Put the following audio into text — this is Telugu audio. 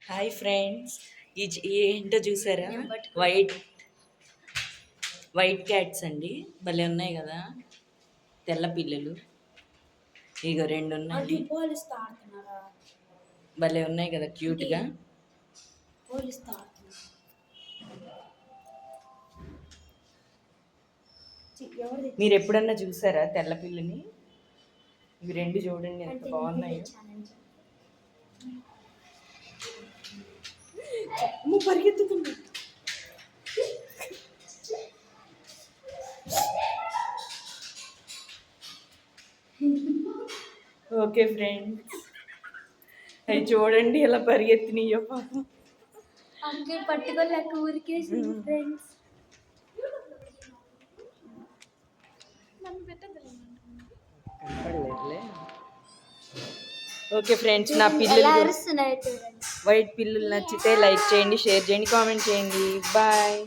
హాయ్ ఫ్రెండ్స్, ఏంటో చూసారా? వైట్ వైట్ క్యాట్స్ అండి, భలే ఉన్నాయి కదా. తెల్ల పిల్లలు ఇగో రెండు ఉన్నాయి, భలే ఉన్నాయి కదా, క్యూట్గా. మీరు ఎప్పుడన్నా చూసారా తెల్ల పిల్లని? ఇవి రెండు చూడండి ఎంత బాగున్నాయి. పరిగెత్తుతుంది. ఓకే ఫ్రెండ్స్, అవి చూడండి ఎలా పరిగెత్తినాయో పాపం. పట్టుకోలేక ఊరికేసి ఫ్రెండ్స్. ఓకే ఫ్రెండ్స్, నా పిల్లలు వైట్ పిల్లలు నచ్చితే లైక్ చేయండి, షేర్ చేయండి, కామెంట్ చేయండి. బాయ్.